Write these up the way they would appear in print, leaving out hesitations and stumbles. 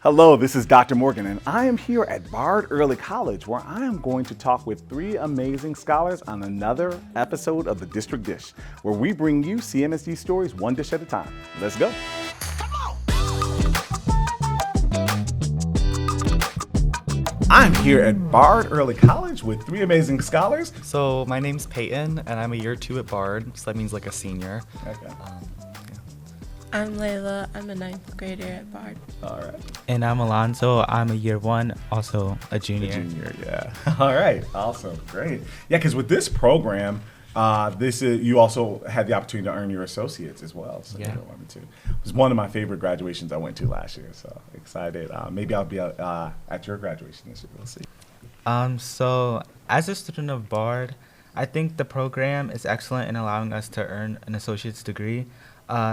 Hello, this is Dr. Morgan, and I am here at Bard Early College, where I am going to talk with three amazing scholars on another episode of the District Dish, where we bring you CMSD stories one dish at a time. Let's go. I'm here at Bard Early College with three amazing scholars. So my name's Peyton, and I'm a year 2 at Bard, so that means like a senior. Okay. I'm Layla. I'm a ninth grader at Bard. All right. And I'm Alonzo. I'm a year 1, also a junior. Yeah. All right. Awesome. Great. Yeah, because with this program, you also had the opportunity to earn your associates as well. So Yeah. you wanted to. It was one of my favorite graduations I went to last year. So excited. Maybe I'll be at your graduation this year. We'll see. So as a student of Bard, I think the program is excellent in allowing us to earn an associate's degree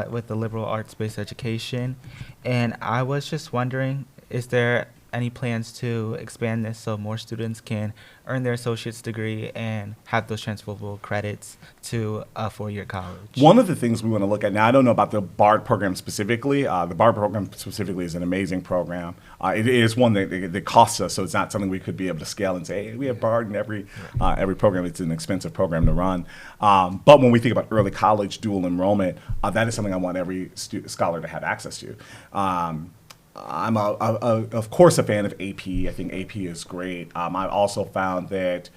with the liberal arts-based education. And I was just wondering, is there any plans to expand this so more students can earn their associate's degree and have those transferable credits to a 4-year college? One of the things we want to look at now, I don't know about the BARD program specifically. The BARD program specifically is an amazing program. It is one that costs us, so it's not something we could be able to scale and say, hey, we have BARD in every program. It's an expensive program to run. But when we think about early college dual enrollment, that is something I want every scholar to have access to. I'm of course a fan of AP. I think AP is great. I also found that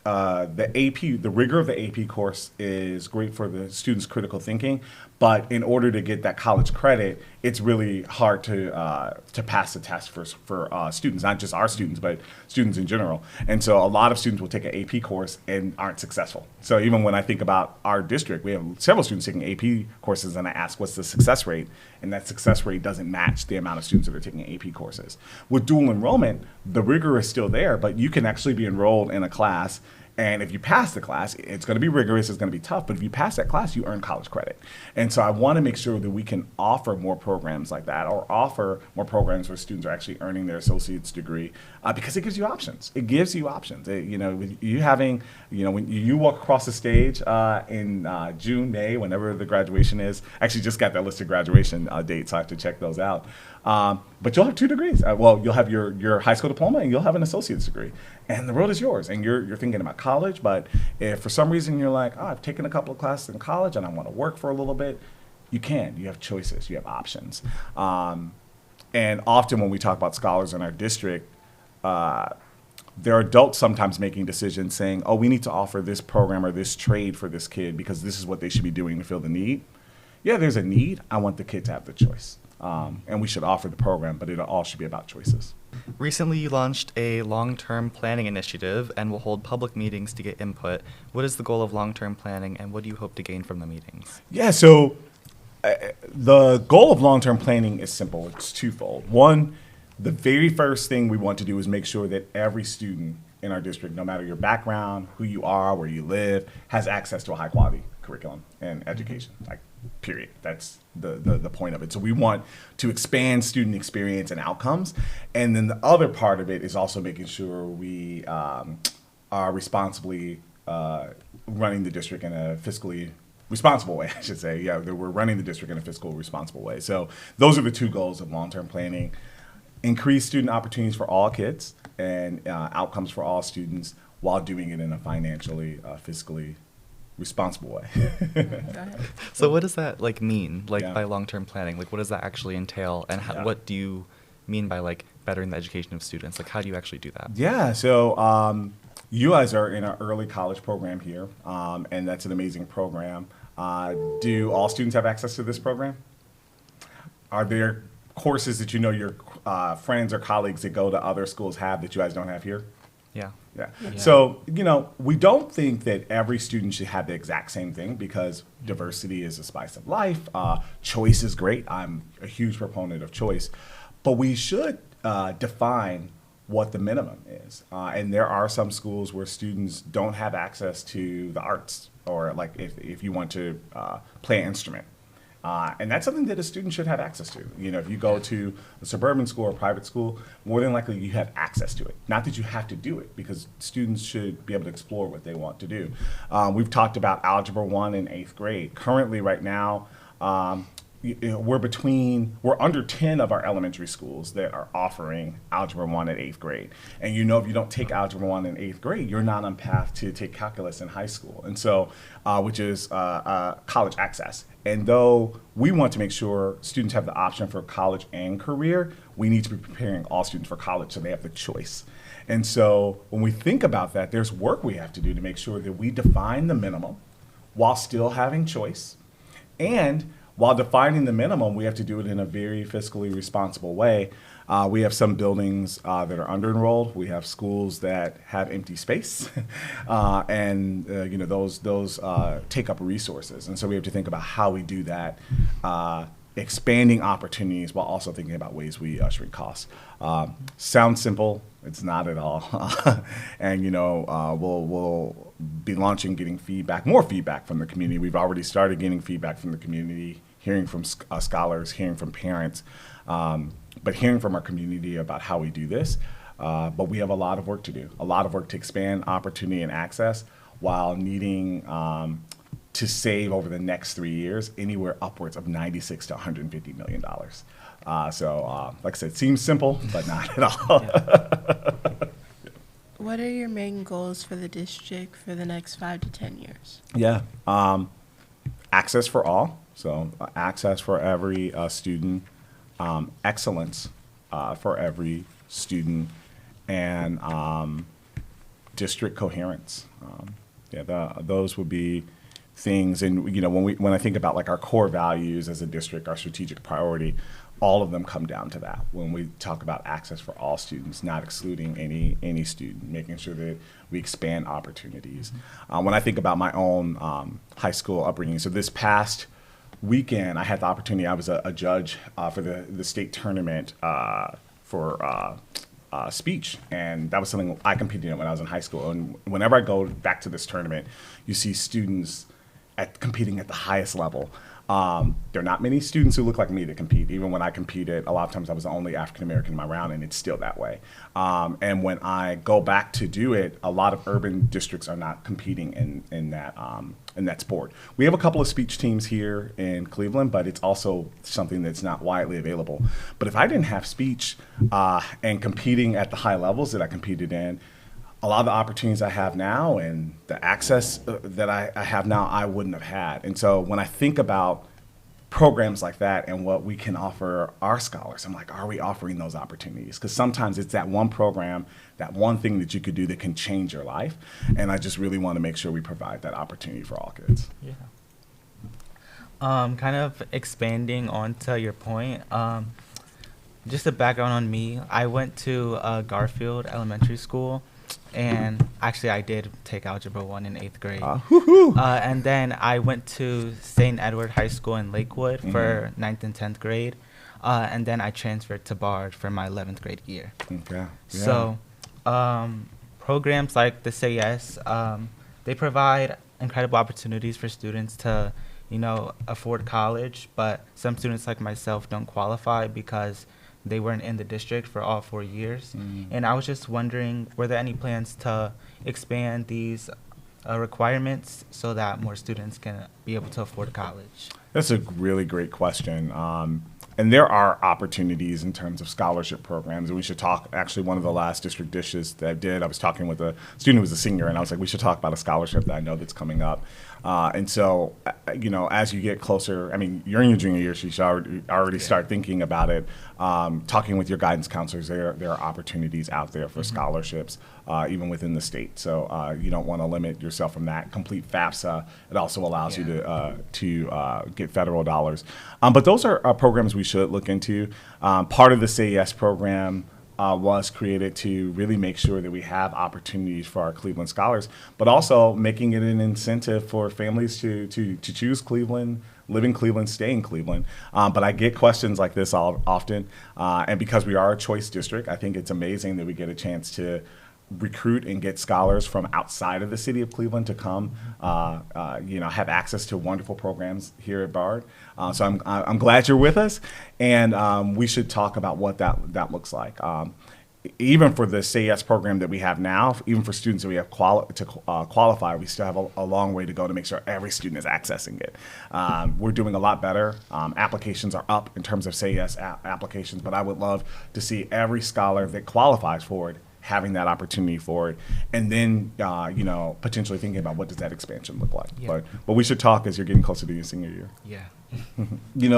the rigor of the AP course is great for the students' critical thinking, but in order to get that college credit, it's really hard to pass the test for students, not just our students, but students in general. And so a lot of students will take an AP course and aren't successful. So even when I think about our district, we have several students taking AP courses, and I ask, what's the success rate? And that success rate doesn't match the amount of students that are taking AP courses. With dual enrollment, the rigor is still there, but you can actually be enrolled in a class. And if you pass the class, it's going to be rigorous, it's going to be tough, but if you pass that class, you earn college credit. And so I want to make sure that we can offer more programs like that, or offer more programs where students are actually earning their associate's degree, because it gives you options. It gives you options. With you having, when you walk across the stage in June, May, whenever the graduation is, actually just got that listed graduation date, so I have to check those out. But you'll have 2 degrees. You'll have your high school diploma, and you'll have an associate's degree. And the road is yours, and you're thinking about college, but if for some reason you're like, I've taken a couple of classes in college and I want to work for a little bit, you can. You have choices. You have options. And often when we talk about scholars in our district, there are adults sometimes making decisions saying, we need to offer this program or this trade for this kid because this is what they should be doing to fill the need. Yeah, there's a need. I want the kid to have the choice. And we should offer the program, but it all should be about choices. Recently, you launched a long-term planning initiative and will hold public meetings to get input. What is the goal of long-term planning, and what do you hope to gain from the meetings? Yeah, so the goal of long-term planning is simple. It's twofold. One, the very first thing we want to do is make sure that every student in our district, no matter your background, who you are, where you live, has access to a high-quality curriculum and education. Period. That's the point of it. So we want to expand student experience and outcomes. And then the other part of it is also making sure we are responsibly running the district in a fiscally responsible way, I should say. Yeah, that we're running the district in a fiscally responsible way. So those are the 2 goals of long-term planning: increase student opportunities for all kids and outcomes for all students while doing it in a financially, fiscally responsible way. Go ahead. So what does that mean, Yeah. by long-term planning? What does that actually entail, and what do you mean by bettering the education of students? How do you actually do that? Yeah, so you guys are in our early college program here, and that's an amazing program. Do all students have access to this program? Are there courses that your friends or colleagues that go to other schools have that you guys don't have here? Yeah. Yeah. Yeah. So, we don't think that every student should have the exact same thing because diversity is a spice of life. Choice is great. I'm a huge proponent of choice. But we should define what the minimum is. And there are some schools where students don't have access to the arts, or if you want to play an instrument. And that's something that a student should have access to. If you go to a suburban school or a private school, more than likely you have access to it. Not that you have to do it, because students should be able to explore what they want to do. We've talked about Algebra 1 in 8th grade. Currently, right now, we're under 10 of our elementary schools that are offering Algebra 1 at 8th grade. And if you don't take Algebra 1 in 8th grade, you're not on path to take calculus in high school. And so, which is college access. And though we want to make sure students have the option for college and career, we need to be preparing all students for college so they have the choice. And so when we think about that, there's work we have to do to make sure that we define the minimum while still having choice. And while defining the minimum, we have to do it in a very fiscally responsible way. We have some buildings that are under-enrolled. We have schools that have empty space, and those take up resources. And so we have to think about how we do that, expanding opportunities while also thinking about ways we shrink costs. Sounds simple. It's not at all. And we'll be launching, getting more feedback from the community. We've already started getting feedback from the community, hearing from scholars, hearing from parents, but hearing from our community about how we do this. But we have a lot of work to do, a lot of work to expand opportunity and access while needing to save over the next 3 years anywhere upwards of $96 to $150 million. So, like I said, it seems simple, but not at all. What are your main goals for the district for the next 5 to 10 years? Yeah. Access for all. So access for every student, excellence for every student, and district coherence. Those would be things. And when I think about like our core values as a district, our strategic priority, all of them come down to that. When we talk about access for all students, not excluding any student, making sure that we expand opportunities. When I think about my own high school upbringing, so this past weekend, I had the opportunity. I was a judge for the state tournament for speech, and that was something I competed in when I was in high school. And whenever I go back to this tournament, you see students competing at the highest level. There are not many students who look like me that compete. Even when I competed, a lot of times I was the only African American in my round, and it's still that way. And when I go back to do it, a lot of urban districts are not competing in that sport. We have a couple of speech teams here in Cleveland, but it's also something that's not widely available. But if I didn't have speech and competing at the high levels that I competed in, a lot of the opportunities I have now and the access that I have now, I wouldn't have had. And so when I think about programs like that and what we can offer our scholars, I'm like, are we offering those opportunities? Because sometimes it's that one program, that one thing that you could do that can change your life. And I just really want to make sure we provide that opportunity for all kids. Yeah. Kind of expanding onto your point, just a background on me. I went to Garfield Elementary School. And actually, I did take Algebra 1 in 8th grade. And then I went to St. Edward High School in Lakewood for 9th and 10th grade. And then I transferred to Bard for my 11th grade year. Okay. Yeah. So programs like the Say Yes, they provide incredible opportunities for students to, afford college. But some students like myself don't qualify because they weren't in the district for all 4 years. And I was just wondering, were there any plans to expand these requirements so that more students can be able to afford college? That's a really great question. And there are opportunities in terms of scholarship programs. And we should talk, actually, one of the last district dishes that I did, I was talking with a student who was a senior, and I was like, we should talk about a scholarship that I know that's coming up. And so, as you get closer, you're in your junior year, so you should already start thinking about it. Talking with your guidance counselors, there are opportunities out there for scholarships, even within the state. So you don't want to limit yourself from that. Complete FAFSA, it also allows you to get federal dollars. But those are programs we should look into. Part of the Say Yes program was created to really make sure that we have opportunities for our Cleveland scholars, but also making it an incentive for families to choose Cleveland, live in Cleveland, stay in Cleveland. But I get questions like this often, and because we are a choice district, I think it's amazing that we get a chance to recruit and get scholars from outside of the city of Cleveland to come, have access to wonderful programs here at Bard. So I'm glad you're with us, and we should talk about what that looks like. even for the Say Yes program that we have now, even for students that we have qualify, we still have a long way to go to make sure every student is accessing it. We're doing a lot better. Applications are up in terms of Say Yes applications, but I would love to see every scholar that qualifies for it having that opportunity for it, and then potentially thinking about what does that expansion look like. Yeah. But we should talk as you're getting closer to your senior year. Yeah.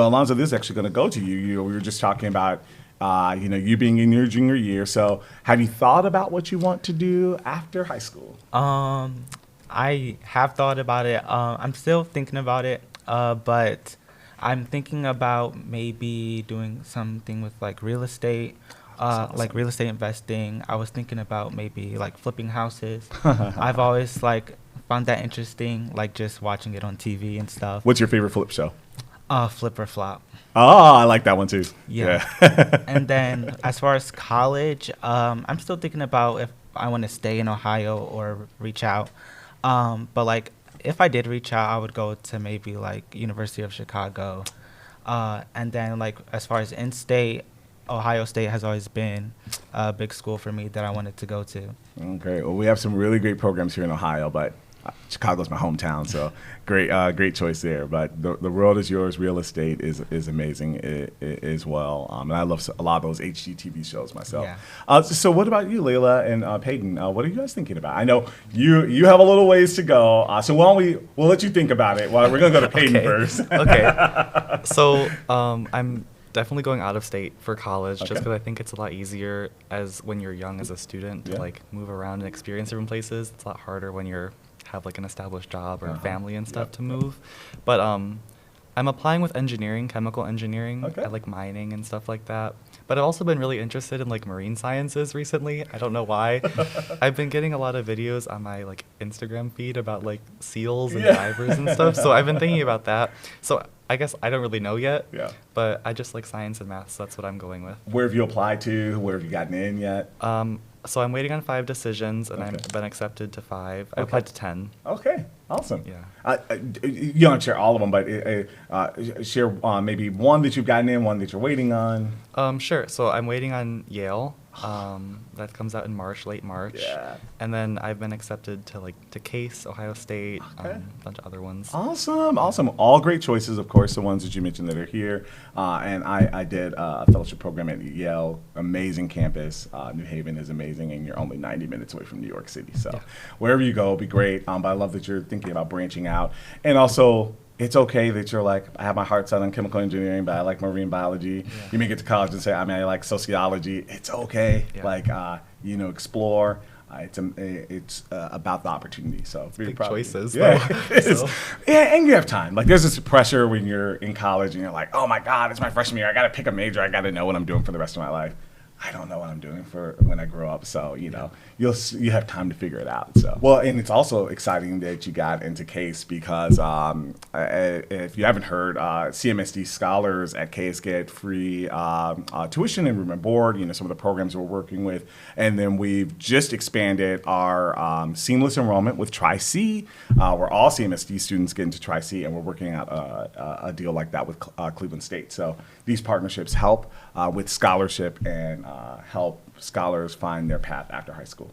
Alonzo, this is actually going to go to you. We were just talking about you being in your junior year. So have you thought about what you want to do after high school? I have thought about it. I'm still thinking about it, but I'm thinking about maybe doing something with like real estate, like real estate investing. I was thinking about maybe like flipping houses. I've always like found that interesting, like just watching it on TV and stuff. What's your favorite flip show? Flip or flop. Oh, I like that one too. Yeah. And then as far as college, I'm still thinking about if I want to stay in Ohio or reach out. But like if I did reach out, I would go to maybe like University of Chicago. And then like as far as in-state, Ohio State has always been a big school for me that I wanted to go to. Okay. Well, we have some really great programs here in Ohio, but Chicago's my hometown, so great choice there. But the world is yours. Real estate is amazing as well, and I love a lot of those HGTV shows myself. Yeah. So what about you, Layla and Peyton? What are you guys thinking about? I know you have a little ways to go, so why don't we'll let you think about it. Well, we're gonna go to Peyton first. Okay. So I'm definitely going out of state for college, just Okay. because I think it's a lot easier as when you're young as a student to Yeah. like move around and experience different places. It's a lot harder when you're have like an established job or family and stuff Yep. to move. But I'm applying with engineering, chemical engineering. Okay. I like mining and stuff like that. But I've also been really interested in like marine sciences recently. I don't know why. I've been getting a lot of videos on my like Instagram feed about like seals and Yeah. divers and stuff. So I've been thinking about that. So I guess I don't really know yet. Yeah. But I just like science and math, so that's what I'm going with. Where have you applied to? Where have you gotten in yet? So I'm waiting on 5 decisions, and Okay. I've been accepted to 5. I Okay. applied to 10. Okay, awesome. Yeah. You don't share all of them, but share maybe one that you've gotten in, one that you're waiting on. Sure. So I'm waiting on Yale. That comes out in March, late March. Yeah. And then I've been accepted to Case, Ohio State, Okay. a bunch of other ones. Awesome. All great choices, of course, the ones that you mentioned that are here. And I did a fellowship program at Yale, amazing campus. New Haven is amazing, and you're only 90 minutes away from New York City. So Yeah. wherever you go, be great. But I love that you're thinking about branching out. And also, it's okay that you're like, I have my heart set on chemical engineering, but I like marine biology. You may get to college and say, I like sociology. It's okay. Yeah. Explore. It's about the opportunity. So very Big proud of you. choices, Yeah, though. it is. So- Yeah, and you have time. Like there's this pressure when you're in college and you're like, oh my God, it's my freshman year. I got to pick a major. I got to know what I'm doing for the rest of my life. I don't know what I'm doing for when I grow up. So, you have time to figure it out. So, well, and it's also exciting that you got into Case because if you haven't heard, CMSD scholars at Case get free tuition and room and board, some of the programs we're working with. And then we've just expanded our seamless enrollment with Tri-C, where all CMSD students get into Tri-C, and we're working out a deal like that with Cleveland State. So these partnerships help with scholarship and help scholars find their path after high school.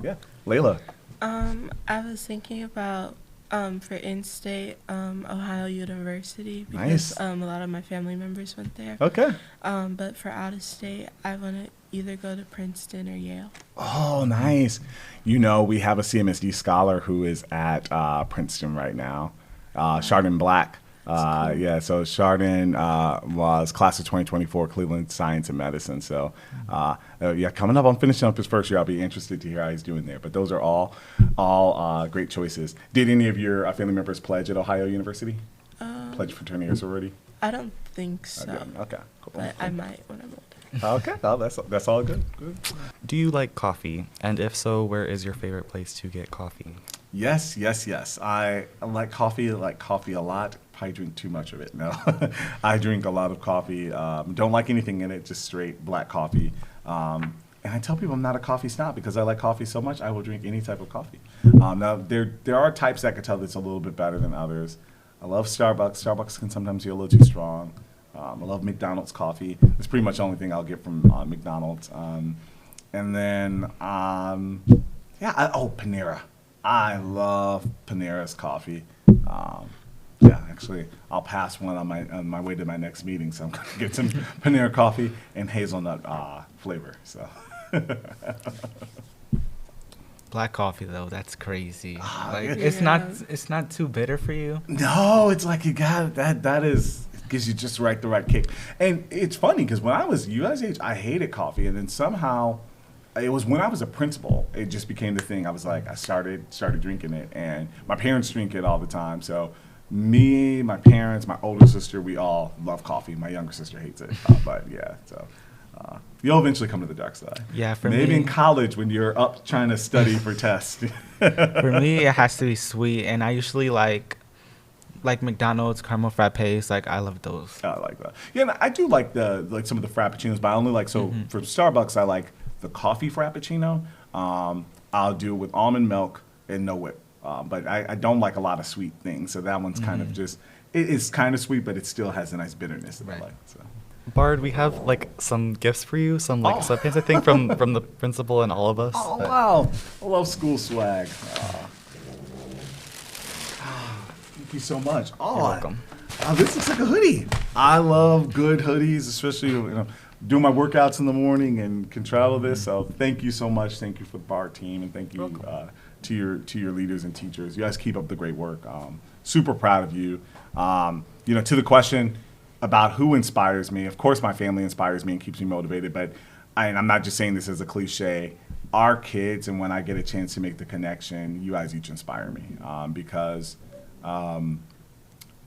Yeah. Layla. I was thinking about for in-state Ohio University Nice. because a lot of my family members went there. Okay. But for out-of-state, I want to either go to Princeton or Yale. Oh, nice. We have a CMSD scholar who is at Princeton right now, Chardon Black. Yeah, so Chardon was class of 2024 Cleveland Science and Medicine. So, coming up, I'm finishing up his first year. I'll be interested to hear how he's doing there. But those are all great choices. Did any of your family members pledge at Ohio University? Pledge fraternity or sorority? I don't think so, Okay. Cool. but I might when I'm older. Okay, well, that's all good. Good. Do you like coffee? And if so, where is your favorite place to get coffee? Yes. I like coffee a lot. Probably drink too much of it. No, I drink a lot of coffee. Don't like anything in it, just straight black coffee. And I tell people I'm not a coffee snob because I like coffee so much. I will drink any type of coffee. Now there are types that I could tell that's a little bit better than others. I love Starbucks. Starbucks can sometimes be a little too strong. I love McDonald's coffee. It's pretty much the only thing I'll get from McDonald's. And then, Panera. I love Panera's coffee. Actually, I'll pass one on my way to my next meeting, so I'm gonna get some Panera coffee and hazelnut flavor. So. Black coffee though, that's crazy. Like Yeah. it's not too bitter for you. No, it's like you got that is it gives you just the right kick. And it's funny because when I was you guys' age, I hated coffee, and then somehow it was when I was a principal, it just became the thing. I was like, I started drinking it, and my parents drink it all the time. So me, my parents, my older sister, we all love coffee. My younger sister hates it, but yeah, so. You'll eventually come to the dark side. Yeah, for maybe me- in college when you're up trying to study for tests. For me, it has to be sweet, and I usually like McDonald's caramel frappes. Like I love those. I like that. Yeah, and I do like some of the frappuccinos, but I only like for Starbucks. I like the coffee frappuccino. I'll do it with almond milk and no whip. But I don't like a lot of sweet things, so that one's kind of just it's kind of sweet, but it still has a nice bitterness that I Right. like. So. Bard, we have like some gifts for you, some like Oh. sweatpants I think from the principal and all of us. Oh that- wow! I love school swag. Thank you so much. Oh, You're welcome. This looks like a hoodie. I love good hoodies, especially doing my workouts in the morning and can travel this. So thank you so much. Thank you for the bar team, and thank you to your leaders and teachers. You guys keep up the great work. Super proud of you. To the question about who inspires me, of course my family inspires me and keeps me motivated, but I'm not just saying this as a cliche. Our kids, and when I get a chance to make the connection, you guys each inspire me because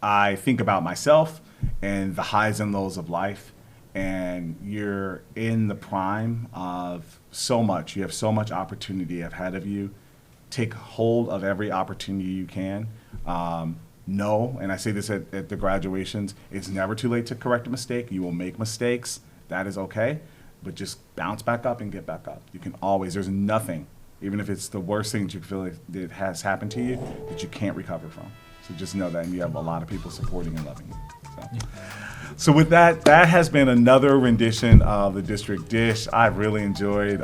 I think about myself and the highs and lows of life, and you're in the prime of so much. You have so much opportunity ahead of you. Take hold of every opportunity you can. No, and I say this at the graduations, it's never too late to correct a mistake. You will make mistakes. That is okay. But just bounce back up and get back up. You can always, there's nothing, even if it's the worst thing that you feel like that has happened to you, that you can't recover from. So just know that, and you have a lot of people supporting and loving you. So with that has been another rendition of the District Dish. I've really enjoyed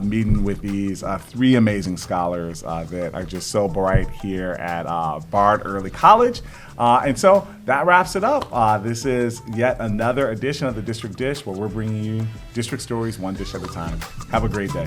meeting with these three amazing scholars that are just so bright here at Bard Early College. And so that wraps it up. This is yet another edition of the District Dish where we're bringing you district stories one dish at a time. Have a great day.